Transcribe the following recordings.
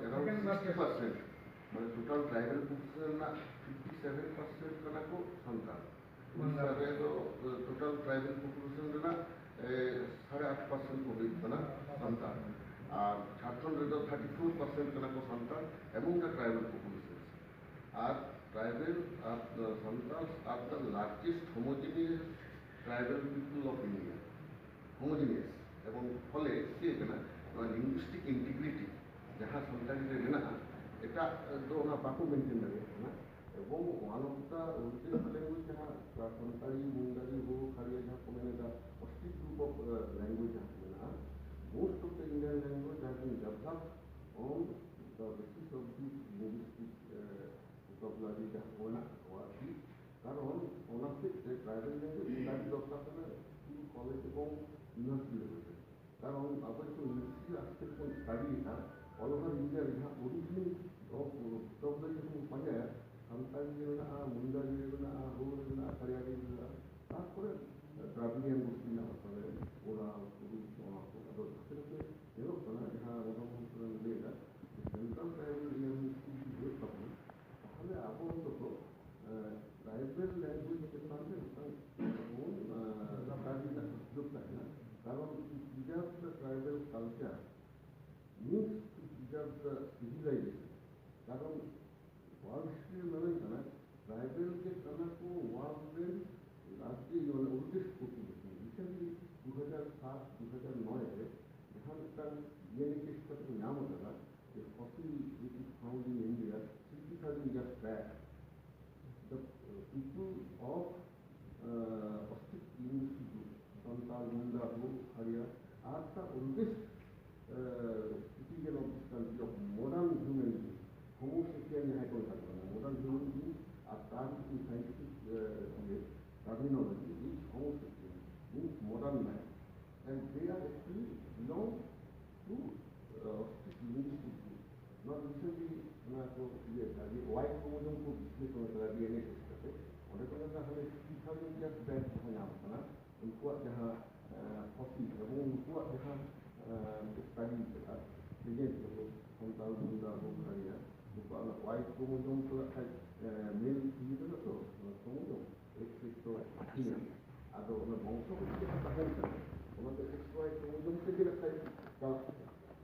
around 60%, মানে total tribal population na 57% kana ko santal. Unisare do total tribal population na 8.5% ko bit kana santal. আর ঝাড়খণ্ডে তো 34% kana ko santal among the tribal population. Are tribal santals are the largest homogeneous tribal people of India. Homogeneous. এবং ফলে কি না linguistic integrity যাহা সন্তানিতে মেনাহা এটা তো ওনা বাকু মেনটেন দাঁড়িয়ে না এবং one of the original language যাহা সন্তানি মুন্ডারি হো খাড়িয়া যাহা কো মানে the Austric group of language যাহা মেনাহা most of the Indian language has been developed on the basis of the linguistic vocabulary যাহা ওনা ওয়াকি কারণ ওনাতে ট্রাইবাল ল্যাঙ্গুয়েজ স্টাডি দরকার না স্কুল কলেজ এবং ইউনিভার্সিটি লেভেলে কারণ অবশ্য ইউনিভার্সিটি আসতে কোন স্টাডি এটা অল ওভার ইন্ডিয়ার যাহা অরিজিনাল vocabulary যখন পাওয়া সান্তালি মেনা মুন্ডারি মেনা হো মেনা খাড়িয়ারি মেনা তারপরে দ্রাবিড়িয়ান গোষ্ঠী না আসলে ওরা পুরুষ ওনা আদর ক্ষেত্রে এরকম না যাহা মোটামুটি লেগা সেন্ট্রাল ট্রাইবাল ইউনিভার্সিটি হয়ে তখন তাহলে আবো অন্তত ট্রাইবাল ল্যাঙ্গুয়েজ চেতনাকে স্টাডিটা সুযোগ থাকে না কারণ preserve the tribal culture means to preserve the civilization. কারণ ওয়ার্ল্ড হিস্ট্রি মানে না ট্রাইবেলকে কানা কো ওয়ার্ল্ডের রাজ্যে মানে উদ্দেশ্য করতে হচ্ছে রিসেন্টলি 2007-2009 जहाँ একটা DNA টেস্ট করতে নাম হতো যে fossil which is found in India 60,000 years back. The people of Ostic linguistic group Santal, Munda, Ho, Haria are the oldest citizen of this country of modern human being. Homo sapien है कोई था ना modern human being are termed in scientific terminology is Homo sapien means modern man and they are actually belong to Ostic linguistic group. Not recently ना तो ये था ये Y chromosome को विश्लेषण करा DNA टेस्ट करते और तो ना हमें 60,000 years back हो यहाँ पर ना उनको जहाँ फॉसिल है वो उनको जहाँ स्टडी करा प्रेजेंट हो संताल मुंडा हो खड़िया उनको अलग वाइट क्रोमोसोम को रखा मेल ये तो क्रोमोसोम एक तो आखिर आदो उन्हें वंशों को किसी का पहन करना उन्हें एक तो एक क्रोमोसोम से भी रखा है कल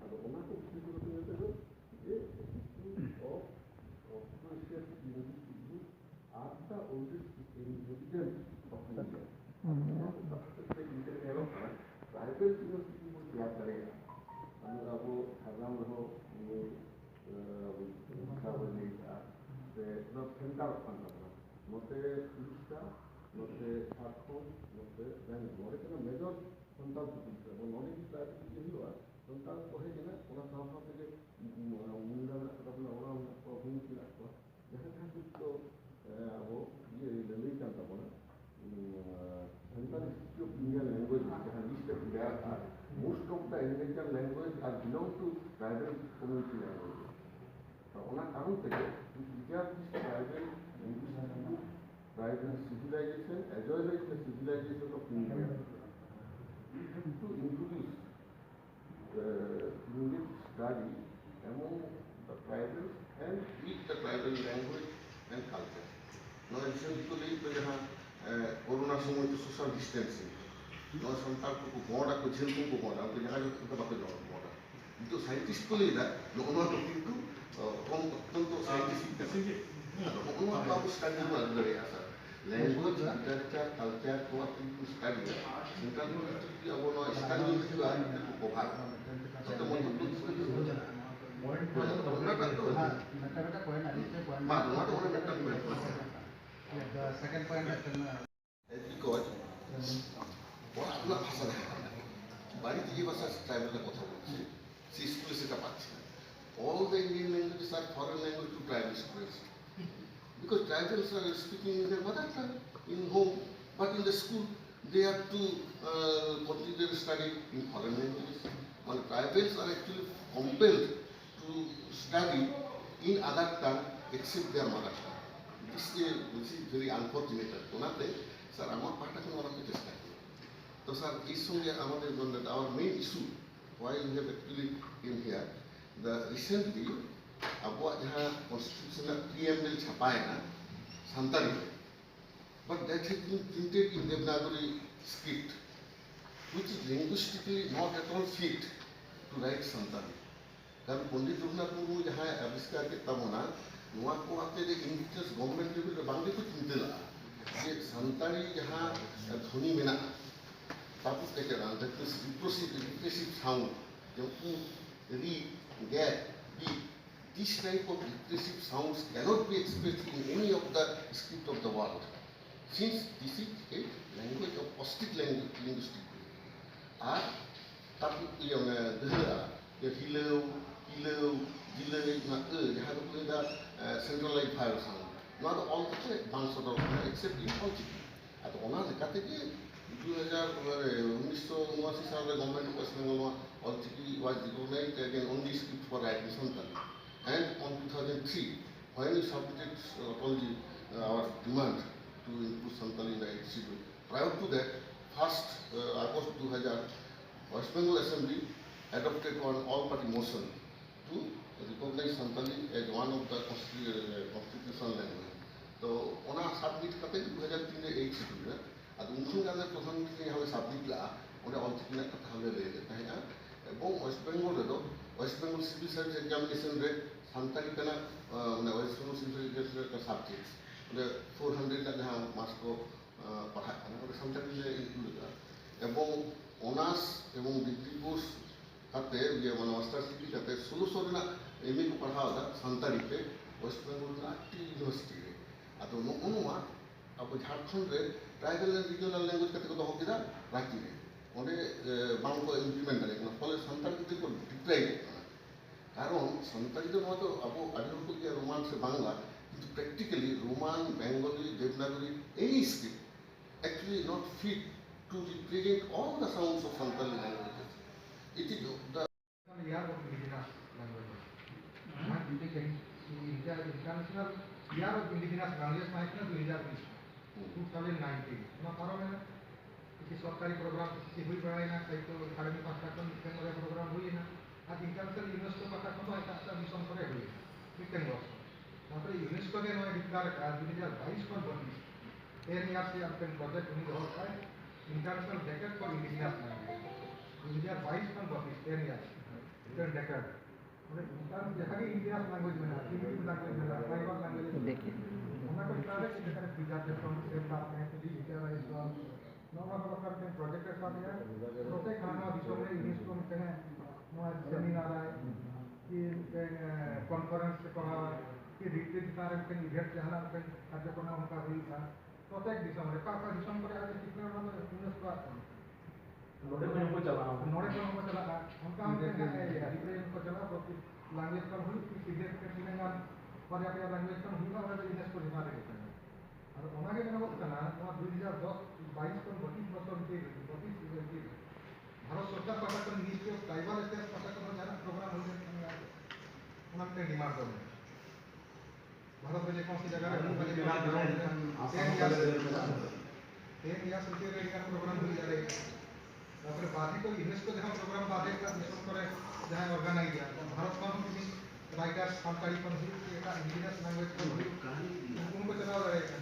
आदो उन्हें को किसी को तो नहीं तो ये of precious linguistic are the oldest intelligent of India. Tribal university को याद करेगा हम वो हराम हो वो ट्राइबल का से ना सेंटर करना पड़ा मते उड़ीसा मते झारखंड मते बेंगलोर के ना मेजर सेंटर से वो नॉलेज ट्राइबल ये हुआ सेंटर को है कि ना पूरा साफ से मुंडा ना अपना ओरा को हुई की रखो जहाँ जहाँ कुछ तो वो ये लंबी चलता पड़ा Central Institute of Indian Language, there are most of the Indian language are belong to tribal community language. So, on account of it, to preserve this tribal linguistic, tribal civilization as well as the civilization of India, we have to introduce English study among the tribals and with the tribal language and culture. Now, essentially, corona समय तो social distancing नौ संताल को बोड़ा को झेल को बोड़ा उनके जगह जो उनका बाकी लोग बोड़ा तो साइंटिस्ट को लेना लोगों ने तो किंतु कौन तो साइंटिस्ट तो लोगों ने आप स्टडी में अंदर है ऐसा लैंग्वेज लिटरेचर कल्चर को आप किंतु स्टडी सेंट्रल यूनिवर्सिटी अब वो स्टडी यूनिवर्सिटी है तो कोभार तो मतलब तो The second point is because what आपला भाषा है बारी तीन भाषा ट्राइबल का কথা বলছে সেই স্কুলে সেটা পাচ্ছে all the Indian languages are foreign language to tribal students because tribals are speaking in their mother tongue in home but in the school they have to continue their study in foreign languages and tribals are actually compelled to study in other tongue except their mother tongue. This is very unfortunate. ওনাতে sir আমার পাঠটা কোনো ওনাকে চেষ্টা করি তো sir এর সঙ্গে আমাদের our main issue why we have actually came here the recently abuak jahan constitutional preamble chapayena santali but that has been printed in Devanagari script which is linguistically not at all fit to write santali karon Pandit Raghunath Murmu jahan abiskar ke tabona nuwa ko ate de English government level re bangla ko chintela je santali jahan dhoni mena tapos kaya that is repressive sound read, get, beat. This type of repressive sounds cannot be expressed in any of the script of the world, since this is a language of postic linguistic. R tapi yang dahlah yang hilau, delay na jahan tu pun dah centralized file sound. Now the all the bank sort of except in Portuguese. Atau orang dekat je 1979 সালে government of West Bengal Portuguese was recognized again only script for writing Santali. And on 2003, when we submitted our demand to include Santali in the schedule, prior to that, first August 2000, West Bengal Assembly adopted one all-party motion to recognize Santali as one of the constitutional language. So, ona submit kate 2003 schedule. At untung kala প্রধানমন্ত্রী হবে submit লা ওটা অলচিকিনা কথা হলে রে তাই না এবং ওয়েস্ট বেঙ্গল রে West Bengal civil service examination রে সান্তালি কানা মানে ওয়েস্ট বেঙ্গল সিভিল সার্ভিস রে সাবজেক্টস মানে 400 টা যাহা মাস কো পড়া কানা ওটা সান্তালি রে ইনক্লুড করা এবং অনার্স এবং ডিগ্রি কোর্স কাতে ইয়ে মানে মাস্টার্স ডিগ্রি কাতে 1600 না এমএ কো পড়া হতা সান্তালি তে ওয়েস্ট বেঙ্গল না ইউনিভার্সিটি রে আতো নোনুয়া अब झारखंड रे ट्राइबल एंड रीजनल लैंग्वेज कते को दो किदा राखी रे ओने बांग को इम्प्लीमेंट करे ना फले संताली को डिप्राइव कारण संताली तो मतो अब आदिम को के रोमान से बांग्ला किंतु practically roman Bengali Devanagari any script actually not fit to represent all the sounds of Santali languages. It is the year of indigenous languages. International year of indigenous languages माइकना 2020 2019 ना कारण है किसी सरकारी प्रोग्राम किसी हुई पढ़ाई ना कहीं तो एकेडमी पाठ्यक्रम केंद्र प्रोग्राम हुई ना आज इंटरनेशनल यूनेस्को पाठ्यक्रम है ऐसा मिशन करे हुई मिशन वर्ष मतलब यूनेस्को के नए डिक्लेयर का 2022 पर बनी 10 years से अपने प्रोजेक्ट उन्हीं होता है international decade for indigenous language 2022 पर बनी 10 years इंटर डेकेड मतलब इंटरनेशनल जहाँ की इंडिजिनस लैंग्वेज में ना इंडिजिनस लैंग्वेज में ना ट्राइबल लैंग्वेज देखिए उन्होंने कहा है कि जैसे प्रीजार्व फ्रॉम सेम बात में तो जी क्या है इसका नॉर्मल प्रोग्राम के प्रोजेक्ट के साथ है प्रोजेक्ट खाना विषय में यूनेस्को में कहें नया सेमिनार है कि कॉन्फ्रेंस से कहा कि रिट्रीट कारक के इवेंट जहाँ पे कार्यक्रम उनका हुई था प्रोजेक्ट विषय में का विषय पर आज कितने मतलब यूनेस्को नोडे को चला उनका हम रिप्रेजेंट को चला तो लैंग्वेज का हुई कि सीधे के मिलेंगे पर्याप्त लैंग्वेज का हुआ और यूनेस्को हिमा दे देते हैं और उन्होंने क्या बोला ना वहाँ 2010-22 को 32% के 32 भारत सरकार पाठ्यक्रम नीति और ट्राइबल स्टेट पाठ्यक्रम जाना प्रोग्राम हो जाते हैं उन्होंने डिमांड कर भारत में कौन सी जगह है 10 years के रेडियो प्रोग्राम हो जा रहे हैं और बाकी को यूनेस्को जहाँ प्रोग्राम बाधे का मिशन करे जहाँ ऑर्गेनाइज है भारत में हम किसी राइटर्स सरकारी पर भी एक इंडिजिनस लैंग्वेज पर भी उनको चला रहेगा